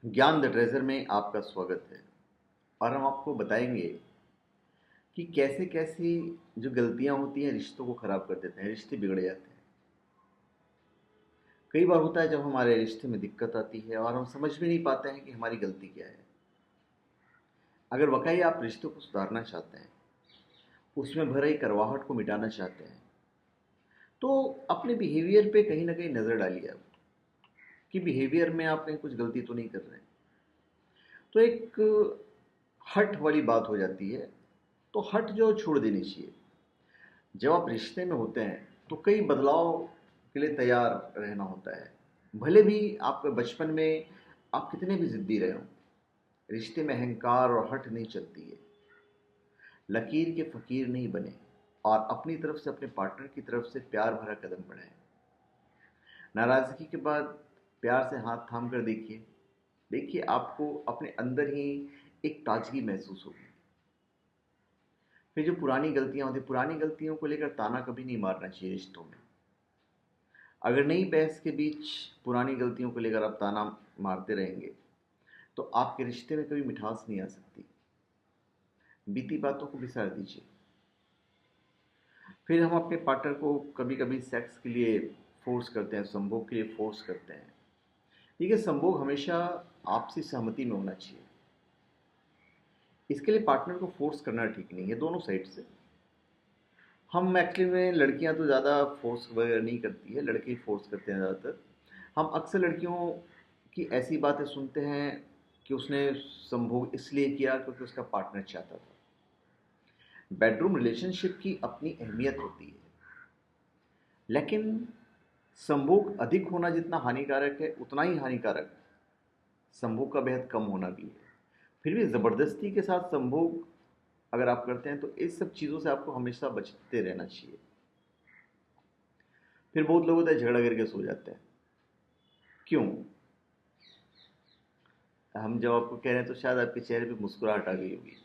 ज्ञान the treasure में आपका स्वागत है। और हम आपको बताएंगे कि कैसे कैसी जो गलतियां होती हैं रिश्तों को ख़राब कर देते हैं, रिश्ते बिगड़ जाते हैं। कई बार होता है जब हमारे रिश्ते में दिक्कत आती है और हम समझ भी नहीं पाते हैं कि हमारी गलती क्या है। अगर वाकई आप रिश्तों को सुधारना चाहते हैं, उसमें भरे करवाहट को मिटाना चाहते हैं, तो अपने बिहेवियर पे कहीं ना कहीं नज़र डालिए आप कि बिहेवियर में आप कहीं कुछ गलती तो नहीं कर रहे हैं। तो एक हट वाली बात हो जाती है। तो हट जो छोड़ देनी चाहिए। जब आप रिश्ते में होते हैं तो कई बदलाव के लिए तैयार रहना होता है। भले भी आपके बचपन में आप कितने भी ज़िद्दी रहे हों, रिश्ते में अहंकार और हट नहीं चलती है। लकीर के फ़कीर नहीं बने और अपनी तरफ से अपने पार्टनर की तरफ से प्यार भरा कदम बढ़ाएं। नाराज़गी के बाद प्यार से हाथ थाम कर देखिए। देखिए आपको अपने अंदर ही एक ताजगी महसूस होगी। फिर जो पुरानी गलतियां होती, पुरानी गलतियों को लेकर ताना कभी नहीं मारना चाहिए रिश्तों में। अगर नई बहस के बीच पुरानी गलतियों को लेकर आप ताना मारते रहेंगे तो आपके रिश्ते में कभी मिठास नहीं आ सकती। बीती बातों को बिसार दीजिए। फिर हम अपने पार्टनर को कभी कभी सेक्स के लिए फोर्स करते हैं, संभोग के लिए फोर्स करते हैं। देखिए, संभोग हमेशा आपसी सहमति में होना चाहिए। इसके लिए पार्टनर को फोर्स करना ठीक नहीं है, दोनों साइड से। हम एक्चुअली में लड़कियां तो ज़्यादा फोर्स वगैरह नहीं करती है, लड़के ही फोर्स करते हैं ज़्यादातर। हम अक्सर लड़कियों की ऐसी बातें सुनते हैं कि उसने संभोग इसलिए किया क्योंकि उसका पार्टनर चाहता था। बेडरूम रिलेशनशिप की अपनी अहमियत होती है, लेकिन संभोग अधिक होना जितना हानिकारक है उतना ही हानिकारक संभोग का बेहद कम होना भी है। फिर भी ज़बरदस्ती के साथ संभोग अगर आप करते हैं तो इस सब चीज़ों से आपको हमेशा बचते रहना चाहिए। फिर बहुत लोग होता है झगड़ा करके सो जाते हैं। क्यों? हम जब आपको कह रहे हैं तो शायद आपके चेहरे पे मुस्कुराहट आ गई होगी।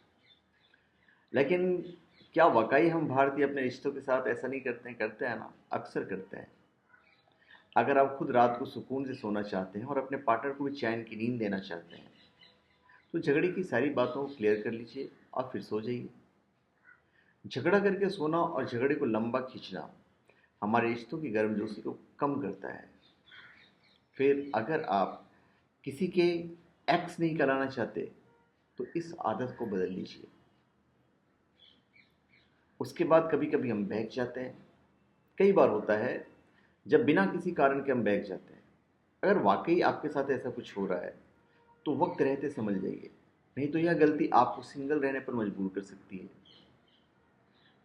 लेकिन क्या वाकई हम भारतीय अपने रिश्तों के साथ ऐसा नहीं करते हैं? करते हैं ना, अक्सर करते हैं। अगर आप खुद रात को सुकून से सोना चाहते हैं और अपने पार्टनर को भी चैन की नींद देना चाहते हैं तो झगड़े की सारी बातों को क्लियर कर लीजिए और फिर सो जाइए। झगड़ा करके सोना और झगड़े को लंबा खींचना हमारे रिश्तों की गर्मजोशी को कम करता है। फिर अगर आप किसी के एक्स नहीं कराना चाहते तो इस आदत को बदल लीजिए। उसके बाद कभी कभी हम बहक जाते हैं। कई बार होता है जब बिना किसी कारण के हम बहक जाते हैं। अगर वाकई आपके साथ ऐसा कुछ हो रहा है तो वक्त रहते समझ जाइए, नहीं तो यह गलती आपको सिंगल रहने पर मजबूर कर सकती है।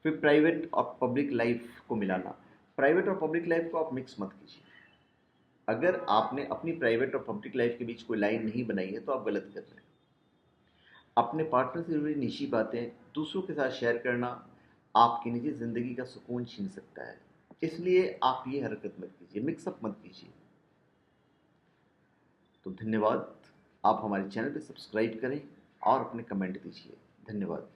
फिर प्राइवेट और पब्लिक लाइफ को मिलाना। प्राइवेट और पब्लिक लाइफ को आप मिक्स मत कीजिए। अगर आपने अपनी प्राइवेट और पब्लिक लाइफ के बीच कोई लाइन नहीं बनाई है तो आप गलत कर रहे हैं। अपने पार्टनर से जुड़ी निजी बातें दूसरों के साथ शेयर करना आपकी निजी ज़िंदगी का सुकून छीन सकता है। इसलिए आप ये हरकत मत कीजिए, मिक्सअप मत कीजिए। तो धन्यवाद। आप हमारे चैनल पे सब्सक्राइब करें और अपने कमेंट दीजिए। धन्यवाद।